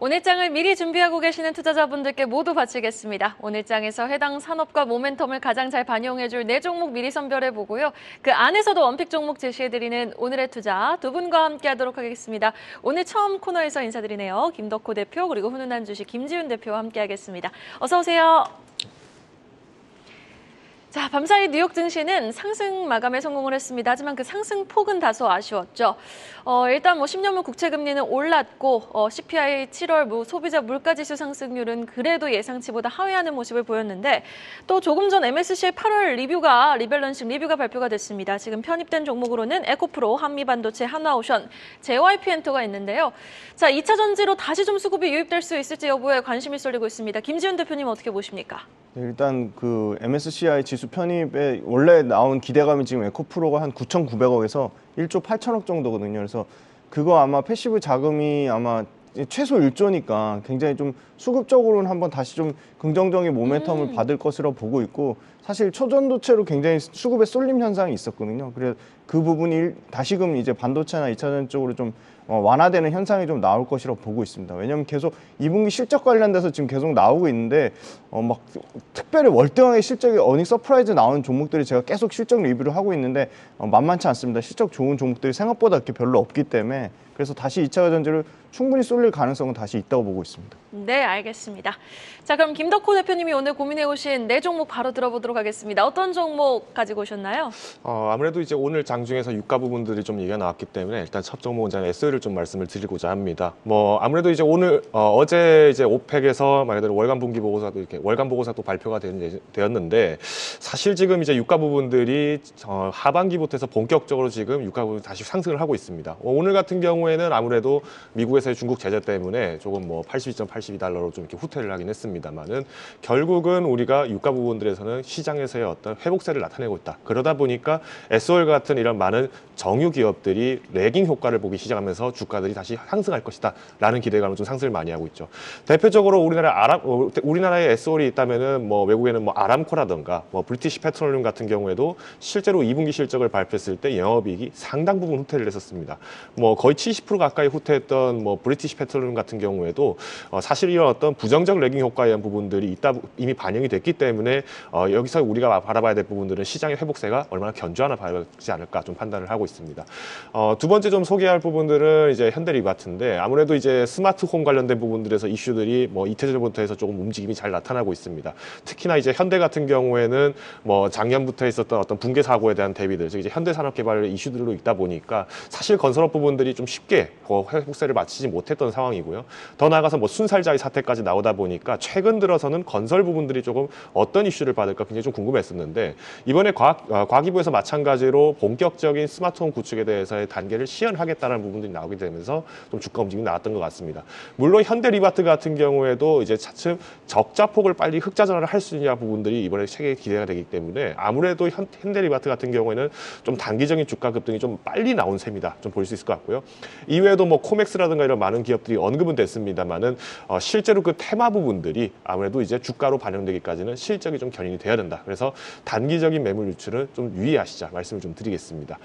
오늘 장을 미리 준비하고 계시는 투자자분들께 모두 바치겠습니다. 오늘 장에서 해당 산업과 모멘텀을 가장 잘 반영해줄 4종목 미리 선별해보고요. 그 안에서도 원픽 종목 제시해드리는 오늘의 투자 두 분과 함께하도록 하겠습니다. 오늘 처음 코너에서 인사드리네요. 김덕호 대표 그리고 훈훈한 주식 김지훈 대표와 함께하겠습니다. 어서 오세요. 자, 밤사이 뉴욕 증시는 상승 마감에 성공을 했습니다. 하지만 그 상승폭은 다소 아쉬웠죠. 일단 10년물 국채 금리는 올랐고 CPI 7월 소비자 물가지수 상승률은 그래도 예상치보다 하회하는 모습을 보였는데 또 조금 전 MSCI 8월 리밸런싱 리뷰가 발표가 됐습니다. 지금 편입된 종목으로는 에코프로, 한미반도체, 한화오션, JYP엔터가 있는데요. 자, 2차 전지로 다시 좀 수급이 유입될 수 있을지 여부에 관심이 쏠리고 있습니다. 김지훈 대표님 어떻게 보십니까? 일단 그 MSCI 지수 편입에 원래 나온 기대감이 지금 에코프로가 한 9,900억에서 1조 8천억 정도거든요. 그래서 그거 아마 패시브 자금이 아마 최소 1조니까 굉장히 좀 수급적으로는 한번 다시 좀 긍정적인 모멘텀을 받을 것으로 보고 있고, 사실 초전도체로 굉장히 수급의 쏠림 현상이 있었거든요. 그래서 그 부분이 다시금 이제 반도체나 2차전 쪽으로 좀 완화되는 현상이 좀 나올 것이라고 보고 있습니다. 왜냐하면 계속 2분기 실적 관련돼서 지금 계속 나오고 있는데 막 특별히 월등하게 실적이 어닝 서프라이즈 나오는 종목들이 제가 계속 실적 리뷰를 하고 있는데 만만치 않습니다. 실적 좋은 종목들이 생각보다 이렇게 별로 없기 때문에, 그래서 다시 2차 전지를 충분히 쏠릴 가능성은 다시 있다고 보고 있습니다. 네, 알겠습니다. 자, 그럼 김덕호 대표님이 오늘 고민해 오신 4종목 바로 들어보도록 하겠습니다. 어떤 종목 가지고 오셨나요? 아무래도 이제 오늘 장 중에서 유가 부분들이 좀 얘기가 나왔기 때문에 일단 첫 종목은 저는 SOE를 좀 말씀을 드리고자 합니다. 아무래도 이제 오늘 어제 이제 오펙에서 말 그대로 월간 분기 보고서도 이렇게 월간 보고서도 발표가 되었는데, 사실 지금 이제 유가 부분들이 하반기부터 해서 본격적으로 지금 유가 부분이 다시 상승을 하고 있습니다. 오늘 같은 경우에는 아무래도 미국에서의 중국 제재 때문에 조금 82.82달러로 좀 이렇게 후퇴를 하긴 했습니다만은, 결국은 우리가 유가 부분들에서는 시장에서의 어떤 회복세를 나타내고 있다. 그러다 보니까 SOL 같은 이런 많은 정유 기업들이 레깅 효과를 보기 시작하면서 주가들이 다시 상승할 것이다 라는 기대감을 좀 상승을 많이 하고 있죠. 대표적으로 우리나라에 SOL이 있다면은 외국에는 아람코라든가 브리티시 페트롤리움 같은 경우에도 실제로 2분기 실적을 발표했을 때 영업이익이 상당 부분 후퇴를 했었습니다. 거의 70% 가까이 후퇴했던 브리티시 페트롤리움 같은 경우에도 사실 이런 어떤 부정적 레깅 효과에 대한 부분들이 이미 반영이 됐기 때문에 여기서 우리가 바라봐야 될 부분들은 시장의 회복세가 얼마나 견조하나 봐야지 않을까 좀 판단을 하고 있습니다. 두 번째 좀 소개할 부분들은 이제 현대리바트인데, 아무래도 이제 스마트홈 관련된 부분들에서 이슈들이 이태전부터 해서 조금 움직임이 잘 나타나고 있습니다. 특히나 이제 현대 같은 경우에는 작년부터 있었던 어떤 붕괴 사고에 대한 대비들, 즉 이제 현대산업개발 이슈들로 있다 보니까 사실 건설업 부분들이 좀 쉽게 회복세를 마치지 못했던 상황이고요. 더 나아가서 순살자의 사태까지 나오다 보니까 최근 들어서는 건설 부분들이 조금 어떤 이슈를 받을까 굉장히 좀 궁금했었는데, 이번에 과기부에서 마찬가지로 본격적인 스마트홈 구축에 대해서의 단계를 시연하겠다는 부분들이 나오게 되면서 좀 주가 움직임이 나왔던 것 같습니다. 물론 현대리바트 같은 경우에도 이제 차츰 적자폭을 빨리 흑자전환을 할 수 있냐 부분들이 이번에 세계 기대가 되기 때문에, 아무래도 현대리바트 같은 경우에는 좀 단기적인 주가 급등이 좀 빨리 나온 셈이다 좀 볼 수 있을 것 같고요. 이외에도 코맥스라든가 이런 많은 기업들이 언급은 됐습니다만은 실제로 그 테마 부분들이 아무래도 이제 주가로 반영되기까지는 실적이 좀 견인이 돼야 된다. 그래서 단기적인 매물 유출은 좀 유의하시자 말씀을 좀 드리겠습니다.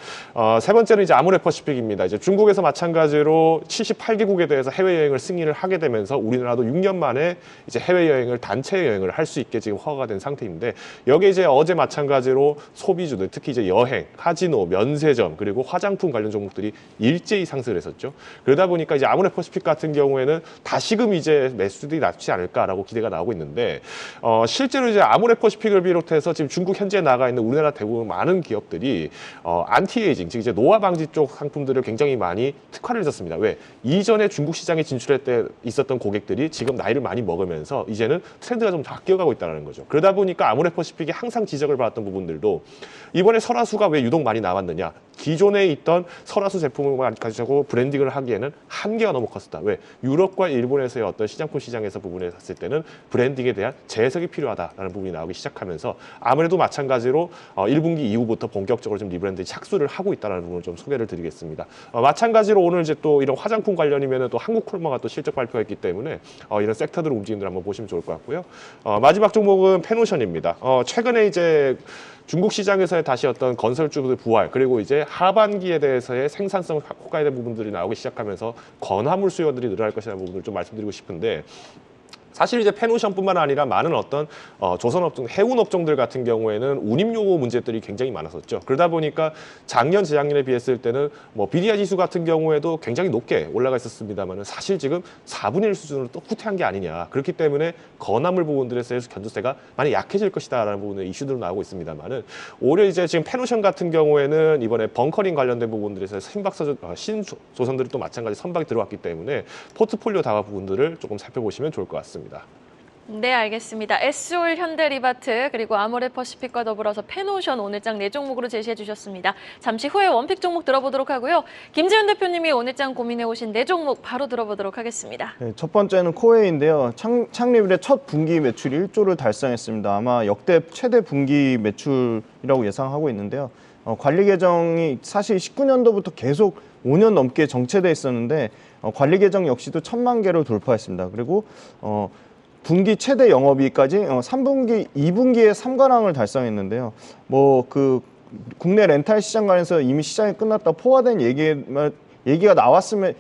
세 번째는 이제 아모레퍼시픽입니다. 이제 중국에서 마찬가지로 78개국에 대해서 해외여행을 승인을 하게 되면서 우리나라도 6년 만에 이제 해외여행을 단체 여행을 할 수 있게 지금 허가가 된 상태인데, 여기에 이제 어제 마찬가지로 소비주들, 특히 이제 여행, 카지노, 면세점 그리고 화장품 관련 종목들이 일제히 상승을 했었죠. 그러다 보니까 이제 아모레퍼시픽 같은 경우에는 다시금 이제 매수들이 낮지 않을까라고 기대가 나오고 있는데, 실제로 이제 아모레퍼시픽을 비롯해서 지금 중국 현지에 나가 있는 우리나라 대부분 많은 기업들이 안티에이징, 즉 이제 노화 방지 쪽 상품들을 굉장히 많이 특화를 했었습니다. 왜? 이전에 중국 시장에 진출할 때 있었던 고객들이 지금 나이를 많이 먹으면서 이제는 트렌드가 좀 바뀌어가고 있다는 거죠. 그러다 보니까 아모레퍼시픽이 항상 지적을 받았던 부분들도 이번에 설화수가 왜 유독 많이 나왔느냐? 기존에 있던 설화수 제품을 가지고 브랜딩을 하기에는 한계가 너무 컸었다. 왜? 유럽과 일본에서의 어떤 시장품 시장에서 부분에 봤을 때는 브랜딩에 대한 재해석이 필요하다라는 부분이 나오기 시작하면서, 아무래도 마찬가지로 1분기 이후부터 본격적으로 좀 리브랜딩 착수를 하고 있다는 부분을 좀 소개를 드리겠습니다. 마찬가지로 오늘 이제 또 이런 화장품 관련이면은 또 한국콜마가 또 실적 발표했기 때문에 이런 섹터들 움직임들 한번 보시면 좋을 것 같고요. 마지막 종목은 페노션입니다. 최근에 이제 중국 시장에서의 다시 어떤 건설주들 부활, 그리고 이제 하반기에 대해서의 생산성 확보에 대한 부분들이 나오기 시작하면서 건화물 수요들이 늘어날 것이라는 부분을 좀 말씀드리고 싶은데, 사실 이제 페노션뿐만 아니라 많은 어떤 조선업종, 해운업종들 같은 경우에는 운임 요구 문제들이 굉장히 많았었죠. 그러다 보니까 작년, 재작년에 비했을 때는 뭐 비디아 지수 같은 경우에도 굉장히 높게 올라가 있었습니다만은 사실 지금 4분의 1 수준으로 또 후퇴한 게 아니냐. 그렇기 때문에 건화물 부분들에서 견조세가 많이 약해질 것이다라는 부분의 이슈들도 나오고 있습니다만은, 올해 이제 지금 페노션 같은 경우에는 이번에 벙커링 관련된 부분들에서 신조선들이 또 마찬가지 선박이 들어왔기 때문에 포트폴리오 다화 부분들을 조금 살펴보시면 좋을 것 같습니다. 네, 알겠습니다. 에스올, 현대리바트, 그리고 아모레퍼시픽과 더불어서 페노션 오늘장 4종목으로 제시해 주셨습니다. 잠시 후에 원픽 종목 들어보도록 하고요. 김지훈 대표님이 오늘장 고민해 오신 4종목 바로 들어보도록 하겠습니다. 네, 첫 번째는 코웨이인데요. 창립 이래 첫 분기 매출이 1조를 달성했습니다. 아마 역대 최대 분기 매출이라고 예상하고 있는데요. 관리 계정이 사실 19년도부터 계속 5년 넘게 정체돼 있었는데 관리 계정 역시도 1,000만 개를 돌파했습니다. 그리고 분기 최대 영업이익까지 3분기, 2분기에 3관왕을 달성했는데요. 뭐 그 국내 렌탈 시장 관해서 이미 시장이 끝났다 포화된 얘기가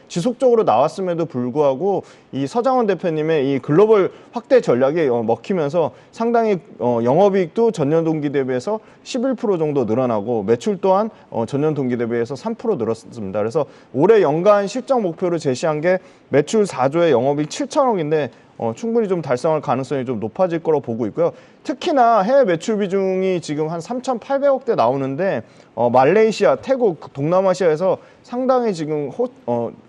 지속적으로 나왔음에도 불구하고 이 서장원 대표님의 이 글로벌 확대 전략이 먹히면서 상당히 영업이익도 전년 동기 대비해서 11% 정도 늘어나고 매출 또한 전년 동기 대비해서 3% 늘었습니다. 그래서 올해 연간 실적 목표를 제시한 게 매출 4조에 영업이익 7천억인데 충분히 좀 달성할 가능성이 좀 높아질 거로 보고 있고요. 특히나 해외 매출 비중이 지금 한 3,800억대 나오는데 말레이시아, 태국, 동남아시아에서 상당히 지금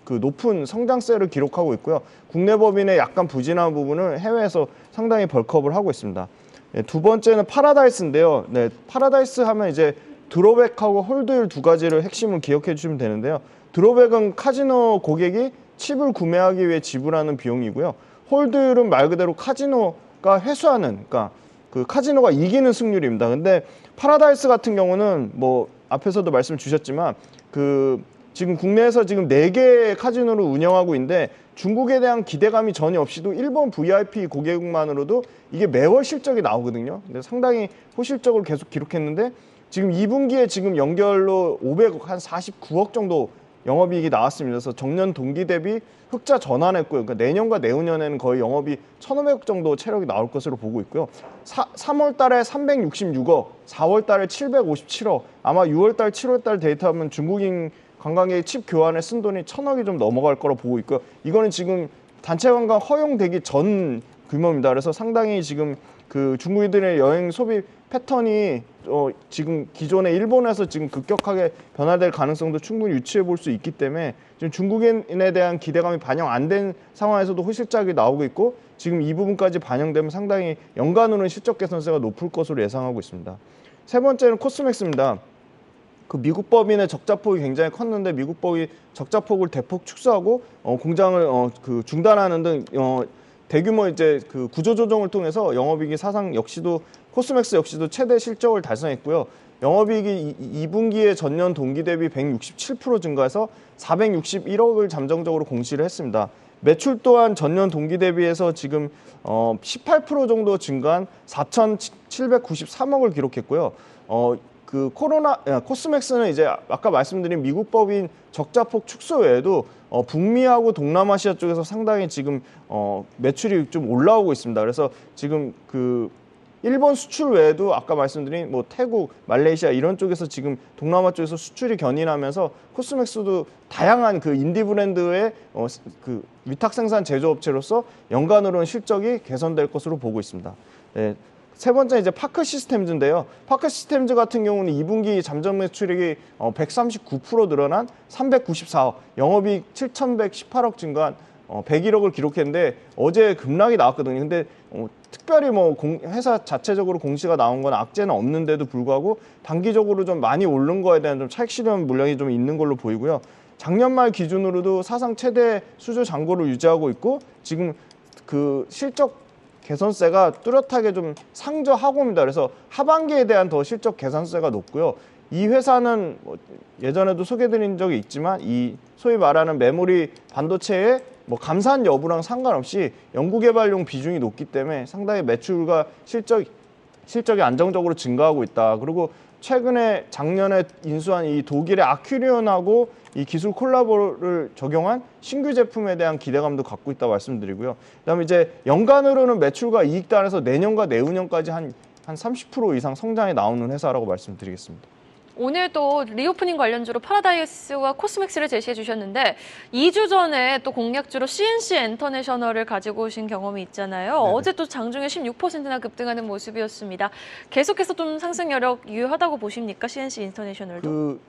그 높은 성장세를 기록하고 있고요. 국내 법인의 약간 부진한 부분을 해외에서 상당히 벌크업을 하고 있습니다. 네, 두 번째는 파라다이스인데요. 네, 파라다이스 하면 이제 드로백하고 홀드율 두 가지를 핵심을 기억해 주시면 되는데요. 드로백은 카지노 고객이 칩을 구매하기 위해 지불하는 비용이고요. 홀드율은 말 그대로 카지노가 회수하는, 그러니까 그 카지노가 이기는 승률입니다. 근데 파라다이스 같은 경우는 뭐 앞에서도 말씀 주셨지만 그 지금 국내에서 지금 4개의 카지노를 운영하고 있는데 중국에 대한 기대감이 전혀 없이도 일본 VIP 고객만으로도 이게 매월 실적이 나오거든요. 근데 상당히 호실적으로 계속 기록했는데 지금 2분기에 지금 연결로 500억, 한 49억 정도 영업이익이 나왔습니다. 그래서 정년 동기 대비 흑자 전환했고요. 그러니까 내년과 내후년에는 거의 영업이 1,500억 정도 체력이 나올 것으로 보고 있고요. 3월 달에 366억, 4월 달에 757억, 아마 6월 달, 7월 달 데이터하면 중국인 관광객 칩 교환에 쓴 돈이 1,000억이 좀 넘어갈 거로 보고 있고요. 이거는 지금 단체 관광 허용되기 전 규모입니다. 그래서 상당히 지금 그 중국인들의 여행 소비 패턴이 지금 기존의 일본에서 지금 급격하게 변화될 가능성도 충분히 유추해 볼 수 있기 때문에 지금 중국인에 대한 기대감이 반영 안 된 상황에서도 호실적이 나오고 있고 지금 이 부분까지 반영되면 상당히 연간으로는 실적 개선세가 높을 것으로 예상하고 있습니다. 세 번째는 코스맥스입니다. 그 미국 법인의 적자폭이 굉장히 컸는데 미국 법이 적자폭을 대폭 축소하고 공장을 그 중단하는 등 대규모 이제 그 구조조정을 통해서 영업이익이 사상 역시도 코스맥스 역시도 최대 실적을 달성했고요. 영업이익이 2분기에 전년 동기 대비 167% 증가해서 461억을 잠정적으로 공시를 했습니다. 매출 또한 전년 동기 대비해서 지금 18% 정도 증가한 4,793억을 기록했고요. 그 코스맥스는 이제 아까 말씀드린 미국 법인 적자폭 축소 외에도 북미하고 동남아시아 쪽에서 상당히 지금 매출이 좀 올라오고 있습니다. 그래서 지금 그 일본 수출 외에도 아까 말씀드린 뭐 태국, 말레이시아 이런 쪽에서 지금 동남아 쪽에서 수출이 견인하면서 코스맥스도 다양한 그 인디 브랜드의 그 위탁 생산 제조업체로서 연간으로는 실적이 개선될 것으로 보고 있습니다. 네. 세 번째 이제 파크 시스템즈인데요. 파크 시스템즈 같은 경우는 2분기 잠정 매출액이 139% 늘어난 394억, 영업이익 7,118억 증가한 101억을 기록했는데 어제 급락이 나왔거든요. 근데 특별히 뭐 회사 자체적으로 공시가 나온 건 악재는 없는데도 불구하고 단기적으로 좀 많이 오른 거에 대한 좀 차익 실현 물량이 좀 있는 걸로 보이고요. 작년 말 기준으로도 사상 최대 수주 잔고를 유지하고 있고 지금 그 실적 개선세가 뚜렷하게 좀 상저하고입니다. 그래서 하반기에 대한 더 실적 개선세가 높고요. 이 회사는 뭐 예전에도 소개드린 적이 있지만 이 소위 말하는 메모리 반도체의 뭐 감산 여부랑 상관없이 연구개발용 비중이 높기 때문에 상당히 매출과 실적이 안정적으로 증가하고 있다. 그리고 최근에 작년에 인수한 이 독일의 아큐리온하고 이 기술 콜라보를 적용한 신규 제품에 대한 기대감도 갖고 있다고 말씀드리고요. 그다음에 이제 연간으로는 매출과 이익 단에서 내년과 내후년까지 한 30% 이상 성장이 나오는 회사라고 말씀드리겠습니다. 오늘 또 리오프닝 관련주로 파라다이스와 코스맥스를 제시해 주셨는데 2주 전에 또 공략주로 CNC 엔터내셔널을 가지고 오신 경험이 있잖아요. 네네. 어제 또 장중에 16%나 급등하는 모습이었습니다. 계속해서 좀 상승 여력 유효하다고 보십니까? CNC 엔터내셔널도? 그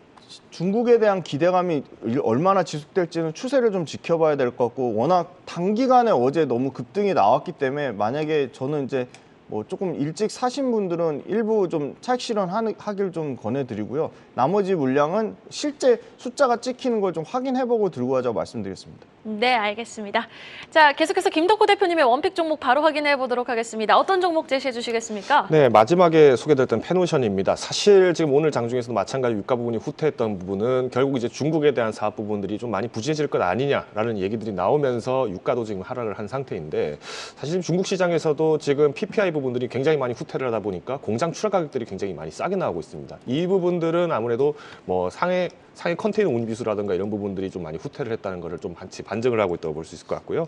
중국에 대한 기대감이 얼마나 지속될지는 추세를 좀 지켜봐야 될 것 같고 워낙 단기간에 어제 너무 급등이 나왔기 때문에 만약에 저는 이제 뭐 조금 일찍 사신 분들은 일부 좀 차익 실현하길 좀 권해드리고요. 나머지 물량은 실제 숫자가 찍히는 걸 좀 확인해보고 들고 가자고 말씀드리겠습니다. 네, 알겠습니다. 자, 계속해서 김덕호 대표님의 원픽 종목 바로 확인해 보도록 하겠습니다. 어떤 종목 제시해 주시겠습니까? 네, 마지막에 소개드렸던 페노션입니다. 사실 지금 오늘 장중에서도 마찬가지 유가 부분이 후퇴했던 부분은 결국 이제 중국에 대한 사업 부분들이 좀 많이 부진해질 것 아니냐라는 얘기들이 나오면서 유가도 지금 하락을 한 상태인데 사실 지금 중국 시장에서도 지금 PPI 부분들이 굉장히 많이 후퇴를 하다 보니까 공장 출하 가격들이 굉장히 많이 싸게 나오고 있습니다. 이 부분들은 아무래도 뭐 상해 컨테이너 운비수라든가 이런 부분들이 좀 많이 후퇴를 했다는 것을 좀 같이 반증을 하고 있다고 볼 수 있을 것 같고요.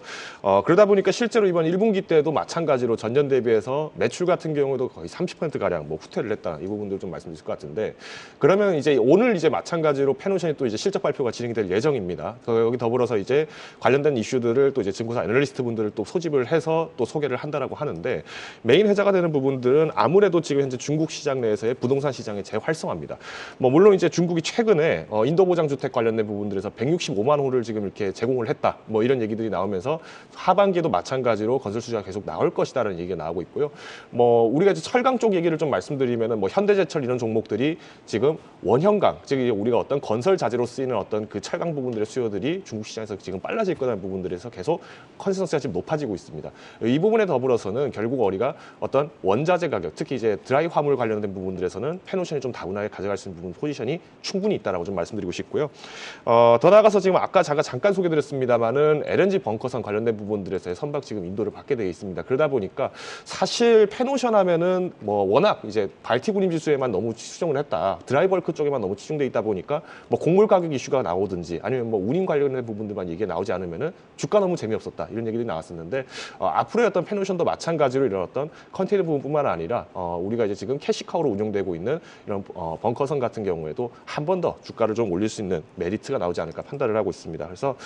그러다 보니까 실제로 이번 1분기 때도 마찬가지로 전년 대비해서 매출 같은 경우도 거의 30%가량 뭐 후퇴를 했다. 이 부분들 좀 말씀드릴 것 같은데 그러면 이제 오늘 이제 마찬가지로 페노션이 또 이제 실적 발표가 진행이 될 예정입니다. 여기 더불어서 이제 관련된 이슈들을 또 이제 증권사 애널리스트 분들을 또 소집을 해서 또 소개를 한다라고 하는데 메인 회자가 되는 부분들은 아무래도 지금 현재 중국 시장 내에서의 부동산 시장의 재활성화입니다. 뭐 물론 이제 중국이 최근에 인도 보장 주택 관련된 부분들에서 165만 호를 지금 이렇게 제공을 했다. 뭐 이런 얘기들이 나오면서 하반기에도 마찬가지로 건설 수주가 계속 나올 것이다라는 얘기가 나오고 있고요. 뭐 우리가 이제 철강 쪽 얘기를 좀 말씀드리면은 뭐 현대제철 이런 종목들이 지금 원형강, 즉 이제 우리가 어떤 건설 자재로 쓰이는 어떤 그 철강 부분들의 수요들이 중국 시장에서 지금 빨라질 거라는 부분들에서 계속 컨센서스가 지금 높아지고 있습니다. 이 부분에 더불어서는 결국 우리가 어떤 원자재 가격, 특히 이제 드라이 화물 관련된 부분들에서는 페노션이 좀 다분하게 가져갈 수 있는 부분 포지션이 충분히 있다라고 좀 말씀드리고 싶고요. 더 나아가서 지금 아까 제가 잠깐 소개드렸습니다만은 LNG 벙커선 관련된 부분들에서의 선박 지금 인도를 받게 되어 있습니다. 그러다 보니까 사실 페노션 하면은 뭐 워낙 이제 발티 운임 지수에만 너무 치중을 했다. 드라이버크 쪽에만 너무 치중돼 있다 보니까 뭐 곡물 가격 이슈가 나오든지 아니면 뭐 운임 관련된 부분들만 얘기가 나오지 않으면은 주가 너무 재미없었다. 이런 얘기들이 나왔었는데 앞으로의 어떤 페노션도 마찬가지로 이런 어떤 컨테이너 부분뿐만 아니라 우리가 이제 지금 캐시카우로 운영되고 있는 이런 벙커선 같은 경우에도 한 번 더 주가를 좀 올릴 수 있는 메리트가 나오지 않을까 판단을 하고 있습니다. 그래서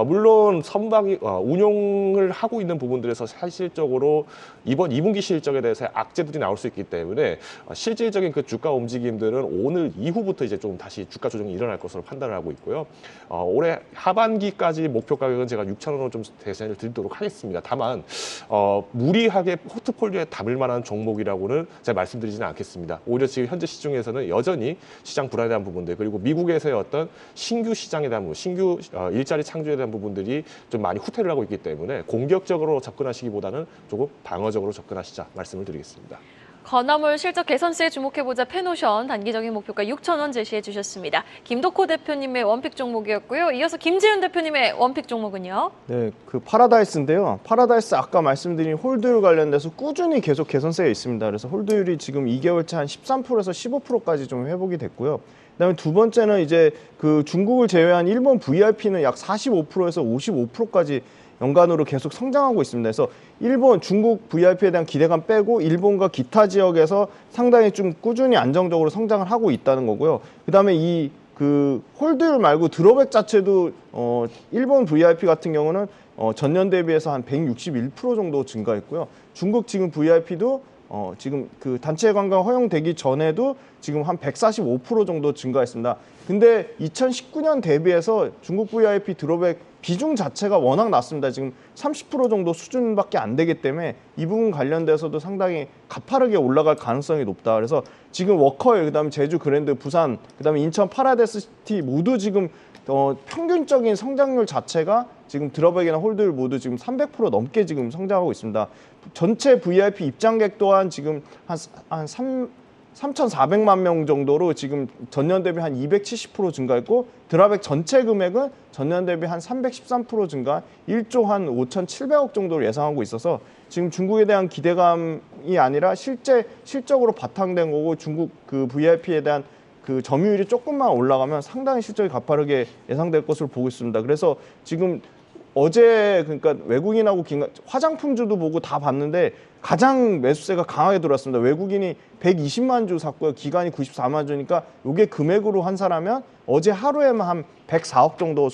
물론 선박이 운용을 하고 있는 부분들에서 사실적으로 이번 2분기 실적에 대해서 악재들이 나올 수 있기 때문에 실질적인 그 주가 움직임들은 오늘 이후부터 이제 좀 다시 주가 조정이 일어날 것으로 판단을 하고 있고요. 올해 하반기까지 목표 가격은 제가 6,000원으로 좀 대신을 드리도록 하겠습니다. 다만 무리하게 포트폴리오에 담을 만한 종목이라고는 제가 말씀드리지는 않겠습니다. 오히려 지금 현재 시중에서는 여전히 시장 불안에 대한 부분들 그리고 미국에서의 어떤 신규 시장에 대한 부분, 신규 일자리 창조에 대한 부분들이 좀 많이 후퇴를 하고 있기 때문에 공격적으로 접근하시기보다는 조금 방어적으로 접근하시자 말씀을 드리겠습니다. 건화물 실적 개선세에 주목해보자 페노션 단기적인 목표가 6,000원 제시해 주셨습니다. 김덕호 대표님의 원픽 종목이었고요. 이어서 김지은 대표님의 원픽 종목은요? 네, 그 파라다이스인데요. 파라다이스 아까 말씀드린 홀드율 관련돼서 꾸준히 계속 개선세가 있습니다. 그래서 홀드율이 지금 2개월째 한 13%에서 15%까지 좀 회복이 됐고요. 그다음에 두 번째는 이제 그 중국을 제외한 일본 VIP는 약 45%에서 55%까지 연간으로 계속 성장하고 있습니다. 그래서 일본, 중국 VIP에 대한 기대감 빼고 일본과 기타 지역에서 상당히 좀 꾸준히 안정적으로 성장을 하고 있다는 거고요. 그다음에 이 그 홀드율 말고 드로백 자체도 일본 VIP 같은 경우는 전년 대비해서 한 161% 정도 증가했고요. 중국 지금 VIP도 지금 그 단체 관광 허용되기 전에도 지금 한 145% 정도 증가했습니다. 근데 2019년 대비해서 중국 VIP 드로백 비중 자체가 워낙 낮습니다. 지금 30% 정도 수준밖에 안 되기 때문에 이 부분 관련돼서도 상당히 가파르게 올라갈 가능성이 높다. 그래서 지금 워커힐, 그다음에 제주 그랜드, 부산, 그다음에 인천 파라다이스시티 모두 지금 평균적인 성장률 자체가 지금 드러백이나 홀드율 모두 지금 300% 넘게 지금 성장하고 있습니다. 전체 VIP 입장객 또한 지금 한 3,400만 명 정도로 지금 전년 대비 한 270% 증가했고 드라백 전체 금액은 전년 대비 한 313% 증가 1조 한 5,700억 정도를 예상하고 있어서 지금 중국에 대한 기대감이 아니라 실적으로 바탕된 거고 중국 그 VIP에 대한 그 점유율이 조금만 올라가면 상당히 실적이 가파르게 예상될 것으로 보고 있습니다. 그래서 지금 어제 그러니까 외국인하고 화장품주도 보고 다 봤는데 가장 매수세가 강하게 들어왔습니다. 외국인이 120만 주 샀고요. 기간이 94만 주니까 이게 금액으로 환산하면 어제 하루에만 한 104억 정도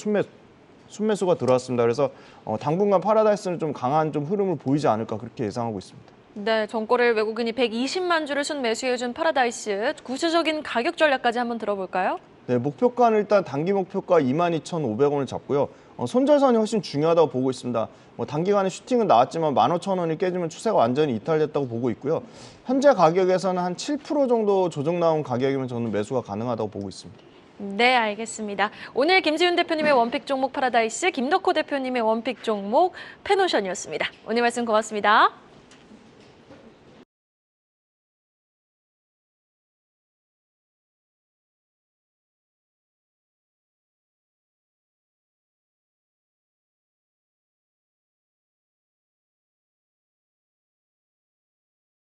순매수가 들어왔습니다. 그래서 당분간 파라다이스는 좀 강한 좀 흐름을 보이지 않을까 그렇게 예상하고 있습니다. 네, 정거래일 외국인이 120만 주를 순매수해준 파라다이스. 구체적인 가격 전략까지 한번 들어볼까요? 네, 목표가는 일단 단기 목표가 22,500원을 잡고요. 손절선이 훨씬 중요하다고 보고 있습니다. 단기간에 슈팅은 나왔지만 15,000원이 깨지면 추세가 완전히 이탈됐다고 보고 있고요. 현재 가격에서는 한 7% 정도 조정 나온 가격이면 저는 매수가 가능하다고 보고 있습니다. 네, 알겠습니다. 오늘 김지훈 대표님의 원픽 종목 파라다이스, 김덕호 대표님의 원픽 종목 페노션이었습니다. 오늘 말씀 고맙습니다.